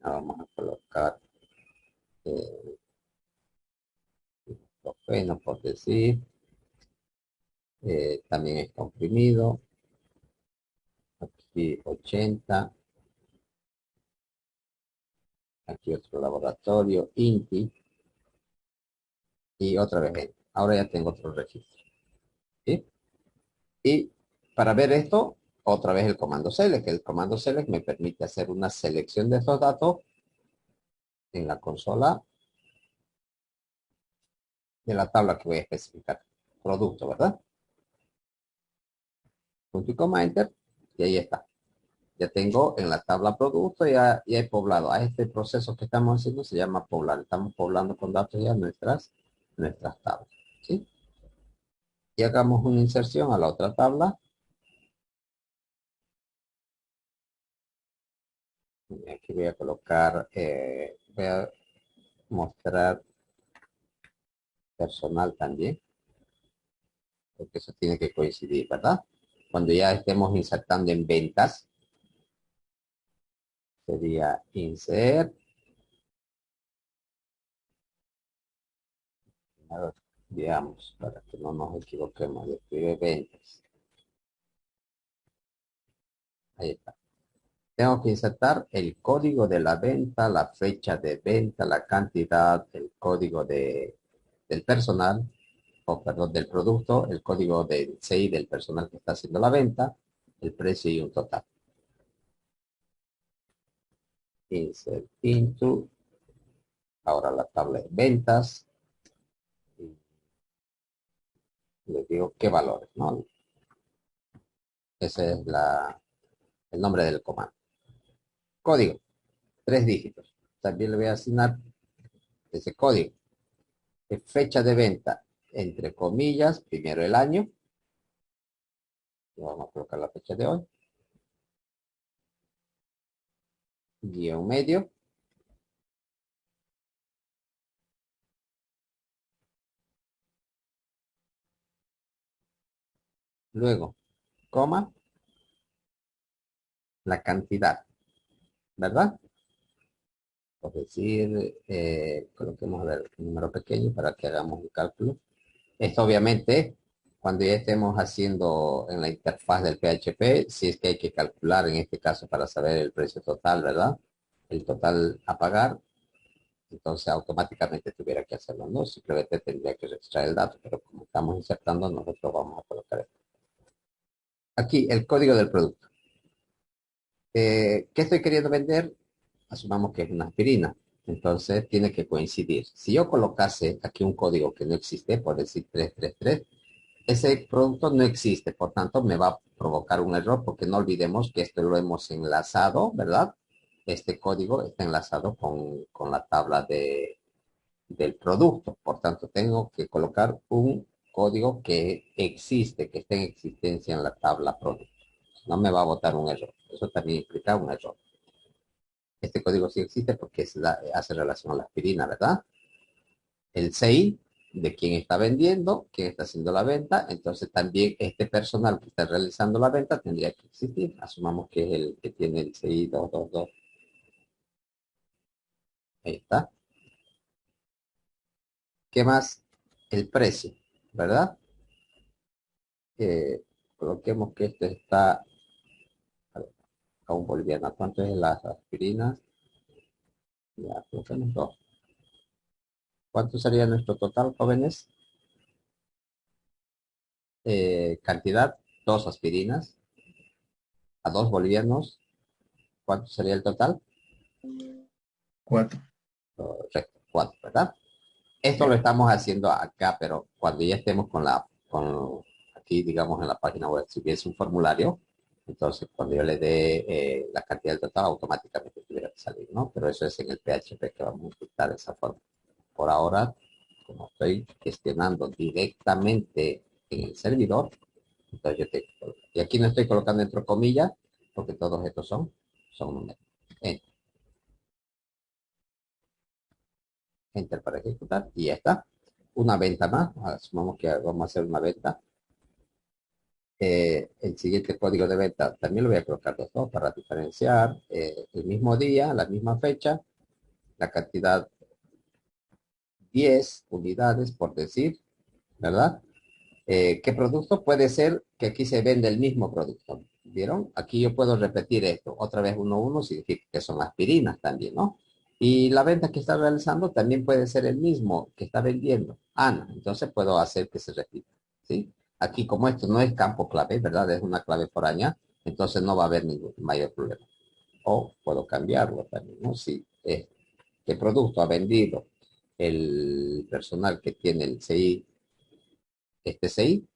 vamos a colocar bueno, por decir. También es comprimido. Aquí 80. Aquí otro laboratorio, INTI. Y otra vez. Ahora ya tengo otro registro. ¿Sí? Y para ver esto, otra vez el comando select. El comando select me permite hacer una selección de estos datos en la consola de la tabla que voy a especificar. Producto, ¿verdad? Punto y coma, enter. Y ahí está. Ya tengo en la tabla producto, ya he poblado. A este proceso que estamos haciendo se llama poblar. Estamos poblando con datos ya nuestras tablas. ¿Sí? Y hagamos una inserción a la otra tabla. Aquí voy a colocar, voy a mostrar personal también, porque eso tiene que coincidir, ¿verdad? Cuando ya estemos insertando en ventas, sería insert, a ver, digamos, para que no nos equivoquemos, escribe ventas. Ahí está. Tengo que insertar el código de la venta, la fecha de venta, la cantidad, el código del personal, o perdón, del producto, el código del CI del personal que está haciendo la venta, el precio y un total. Insert into, ahora la tabla de ventas, y les digo qué valores, ¿no? Ese es el nombre del comando. Código, 3 dígitos. También le voy a asignar ese código. Fecha de venta, entre comillas, primero el año. Vamos a colocar la fecha de hoy. Guión medio. Luego, coma, la cantidad, ¿verdad? Por decir, coloquemos a ver un número pequeño para que hagamos un cálculo. Esto obviamente cuando ya estemos haciendo en la interfaz del PHP, si es que hay que calcular en este caso para saber el precio total, ¿verdad? El total a pagar, entonces automáticamente tuviera que hacerlo, ¿no? Simplemente tendría que extraer el dato, pero como estamos insertando, nosotros vamos a colocar esto. Aquí, el código del producto. ¿Qué estoy queriendo vender? Asumamos que es una aspirina. Entonces tiene que coincidir. Si yo colocase aquí un código que no existe, por decir 333, ese producto no existe, por tanto me va a provocar un error porque no olvidemos que esto lo hemos enlazado, ¿verdad? Este código está enlazado con la tabla del producto, por tanto tengo que colocar un código que existe, que esté en existencia en la tabla producto. No me va a botar un error, eso también implica un error. Este código sí existe porque hace relación a la aspirina, ¿verdad? El CI de quién está vendiendo, quién está haciendo la venta, entonces también este personal que está realizando la venta tendría que existir. Asumamos que es el que tiene el CI 222. Ahí está. ¿Qué más? El precio, ¿verdad? Coloquemos que esto está a un boliviano. ¿Cuánto es las aspirinas? Ya, coloquemos dos. ¿Cuánto sería nuestro total, jóvenes? Cantidad, dos aspirinas a 2 bolivianos. ¿Cuánto sería el total? 4. Correcto, 4, ¿verdad? Esto lo Ya. estamos haciendo acá, pero cuando ya estemos aquí, digamos, en la página web, si hubiese un formulario, entonces cuando yo le dé la cantidad del total, automáticamente tuviera que salir, ¿no? Pero eso es en el PHP que vamos a utilizar de esa forma. Por ahora, como estoy gestionando directamente en el servidor, entonces yo tengo que colocar. Y aquí no estoy colocando entre comillas, porque todos estos son números. Enter para ejecutar y ya está. Una venta más, asumamos que vamos a hacer una venta. El siguiente código de venta también lo voy a colocar los dos para diferenciar el mismo día, la misma fecha, la cantidad 10 unidades por decir, ¿verdad? ¿Qué producto? Puede ser que aquí se vende el mismo producto. ¿Vieron? Aquí yo puedo repetir esto. Otra vez 1-1 significa que son aspirinas también, ¿no? Y la venta que está realizando también puede ser el mismo que está vendiendo, Ana. Entonces puedo hacer que se repita, ¿sí? Aquí como esto no es campo clave, ¿verdad? Es una clave foránea, entonces no va a haber ningún mayor problema. O puedo cambiarlo también, ¿no? Si qué producto ha vendido el personal que tiene el CI, este CI,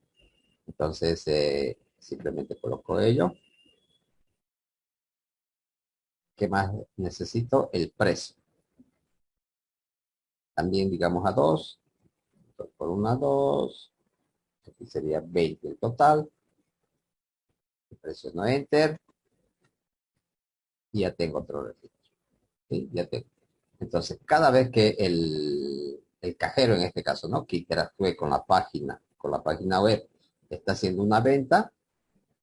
entonces simplemente coloco ello. ¿Qué más necesito? El precio. También digamos a 2. Por una 2. Aquí sería 20 el total. Presiono Enter. Y ya tengo otro registro. ¿Sí? Ya tengo. Entonces, cada vez que el cajero, en este caso, ¿no? Que interactúe con la página web, está haciendo una venta,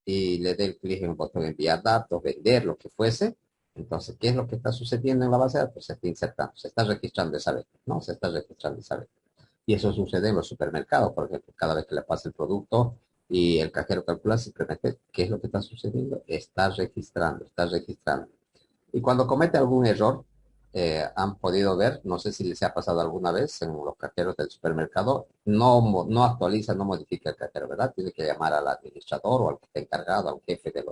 y le dé el clic en el botón enviar datos, vender, lo que fuese. Entonces, ¿qué es lo que está sucediendo en la base de datos? Se está insertando, se está registrando esa vez, ¿no? Se está registrando esa vez. Y eso sucede en los supermercados, por ejemplo, cada vez que le pasa el producto y el cajero calcula simplemente qué es lo que está sucediendo, está registrando, está registrando. Y cuando comete algún error, han podido ver, no sé si les ha pasado alguna vez en los cajeros del supermercado, no actualiza, no modifica el cajero, ¿verdad? Tiene que llamar al administrador o al que está encargado, al jefe de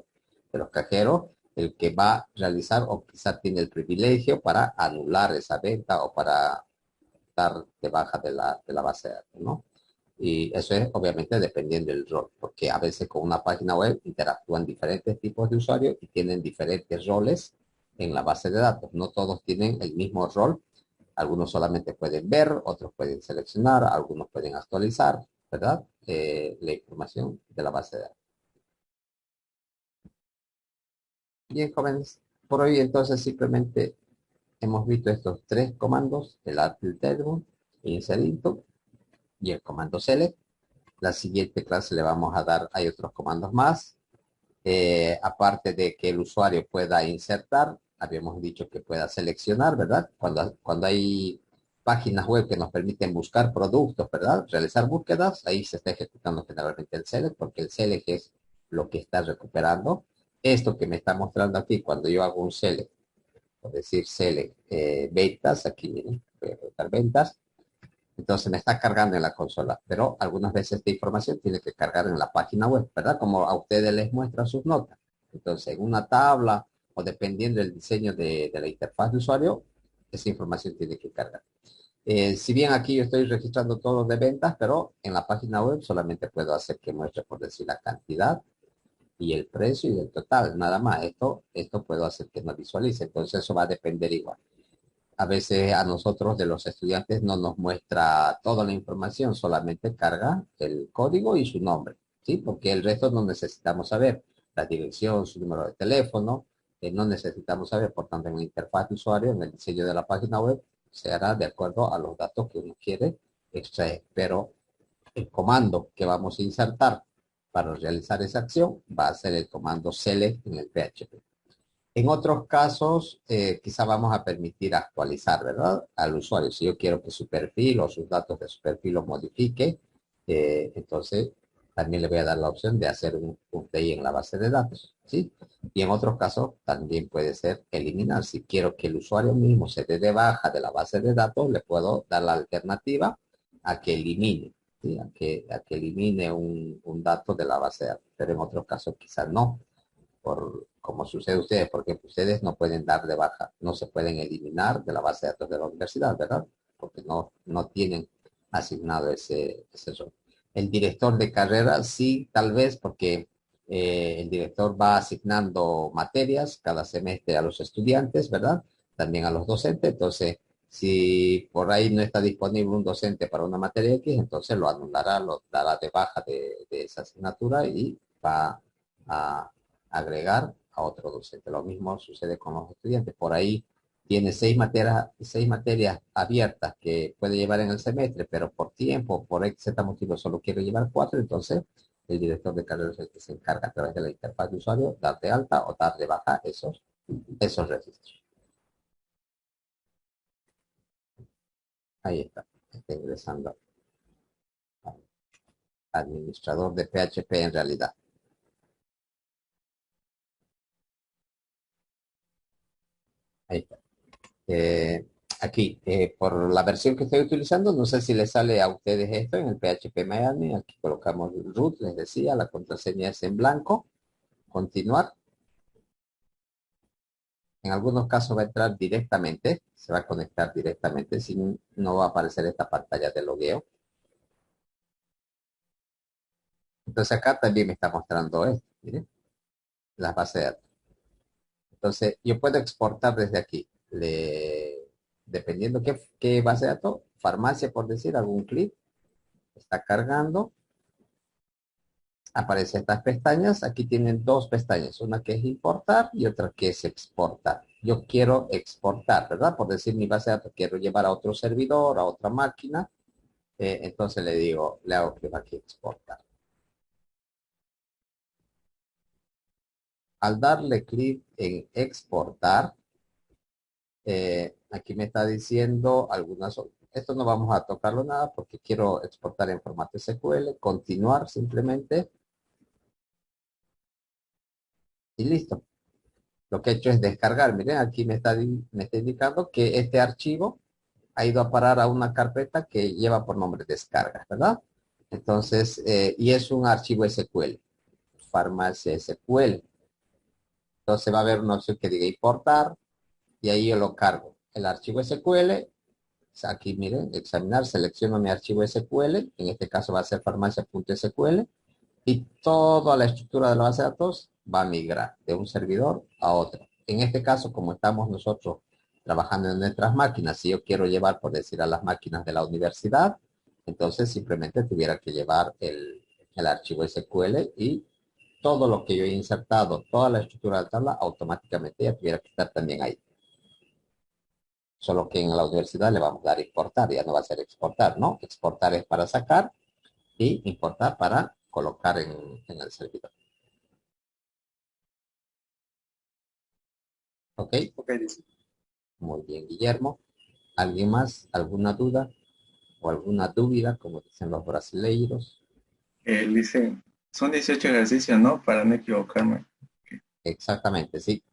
los cajeros, el que va a realizar o quizá tiene el privilegio para anular esa venta o para dar de baja de la base de datos, ¿no? Y eso es obviamente dependiendo del rol, porque a veces con una página web interactúan diferentes tipos de usuarios y tienen diferentes roles en la base de datos. No todos tienen el mismo rol. Algunos solamente pueden ver, otros pueden seleccionar, algunos pueden actualizar, ¿verdad? La información de la base de datos. Bien, jóvenes, por hoy entonces simplemente hemos visto estos tres comandos, el table, inserito y el comando select. La siguiente clase le vamos a dar, hay otros comandos más. Aparte de que el usuario pueda insertar, habíamos dicho que pueda seleccionar, ¿verdad? Cuando hay páginas web que nos permiten buscar productos, ¿verdad? Realizar búsquedas, ahí se está ejecutando generalmente el select, porque el select es lo que está recuperando. Esto que me está mostrando aquí, cuando yo hago un select, por decir select ventas, aquí miren, voy a colocar ventas, entonces me está cargando en la consola, pero algunas veces esta información tiene que cargar en la página web, ¿verdad? Como a ustedes les muestra sus notas. Entonces, en una tabla o dependiendo del diseño de la interfaz de usuario, esa información tiene que cargar. Si bien aquí yo estoy registrando todo de ventas, pero en la página web solamente puedo hacer que muestre, por decir, la cantidad y el precio y el total, nada más. Esto puedo hacer que no visualice, entonces eso va a depender igual. A veces a nosotros de los estudiantes no nos muestra toda la información, solamente carga el código y su nombre, ¿sí? Porque el resto no necesitamos saber la dirección, su número de teléfono, no necesitamos saber, por tanto, en la interfaz de usuario, en el diseño de la página web, se hará de acuerdo a los datos que uno quiere extraer. Pero el comando que vamos a insertar para realizar esa acción va a ser el comando select en el PHP. En otros casos, quizá vamos a permitir actualizar, ¿verdad? Al usuario. Si yo quiero que su perfil o sus datos de su perfil los modifique, entonces también le voy a dar la opción de hacer un update en la base de datos, ¿sí? Y en otros casos también puede ser eliminar. Si quiero que el usuario mismo se dé de baja de la base de datos, le puedo dar la alternativa a que elimine, ¿sí? A que elimine un dato de la base de datos. Pero en otros casos quizás no por como sucede a ustedes, porque ustedes no pueden dar de baja, no se pueden eliminar de la base de datos de la universidad, ¿verdad? Porque no tienen asignado ese rol. El director de carrera sí, tal vez, porque el director va asignando materias cada semestre a los estudiantes, ¿verdad? También a los docentes, entonces si por ahí no está disponible un docente para una materia X, entonces lo anulará, lo dará de baja de esa asignatura y va a agregar a otro docente. Lo mismo sucede con los estudiantes. Por ahí tiene seis materias abiertas que puede llevar en el semestre, pero por tiempo, por X motivo, solo quiere llevar 4, entonces el director de carrera es el que se encarga a través de la interfaz de usuario, dar de alta o dar de baja esos registros. Ahí está ingresando administrador de PHP en realidad. Ahí está. Aquí, por la versión que estoy utilizando, no sé si les sale a ustedes esto en el PHP Miami. Aquí colocamos root, les decía, la contraseña es en blanco. Continuar. En algunos casos va a entrar directamente, se va a conectar directamente, si no va a aparecer esta pantalla de logueo. Entonces acá también me está mostrando esto, miren, la base de datos. Entonces yo puedo exportar desde aquí. Dependiendo qué base de datos, farmacia por decir, algún clic, está cargando. Aparecen estas pestañas. Aquí tienen dos pestañas, una que es importar y otra que es exportar. Yo quiero exportar, ¿verdad? Por decir mi base de datos, quiero llevar a otro servidor, a otra máquina. Entonces le hago clic aquí, exportar. Al darle clic en exportar, aquí me está diciendo algunas, esto no vamos a tocarlo nada porque quiero exportar en formato SQL, continuar simplemente y listo. Lo que he hecho es descargar. Miren, aquí me está indicando que este archivo ha ido a parar a una carpeta que lleva por nombre descargas, ¿verdad? Entonces, y es un archivo SQL, farmacia SQL. Entonces va a haber una opción que diga importar y ahí yo lo cargo. El archivo SQL, aquí miren, examinar, selecciono mi archivo SQL, en este caso va a ser farmacia.sql y toda la estructura de la base de datos va a migrar de un servidor a otro. En este caso, como estamos nosotros trabajando en nuestras máquinas, si yo quiero llevar, por decir, a las máquinas de la universidad, entonces simplemente tuviera que llevar el archivo SQL y todo lo que yo he insertado, toda la estructura de la tabla, automáticamente ya tuviera que estar también ahí. Solo que en la universidad le vamos a dar importar, ya no va a ser exportar, ¿no? Exportar es para sacar y importar para colocar en el servidor. ¿Ok? Ok, dice. Muy bien, Guillermo. ¿Alguien más? ¿Alguna duda o alguna dúvida, como dicen los brasileiros? Dice, son 18 ejercicios, ¿no? Para no equivocarme. Exactamente, sí.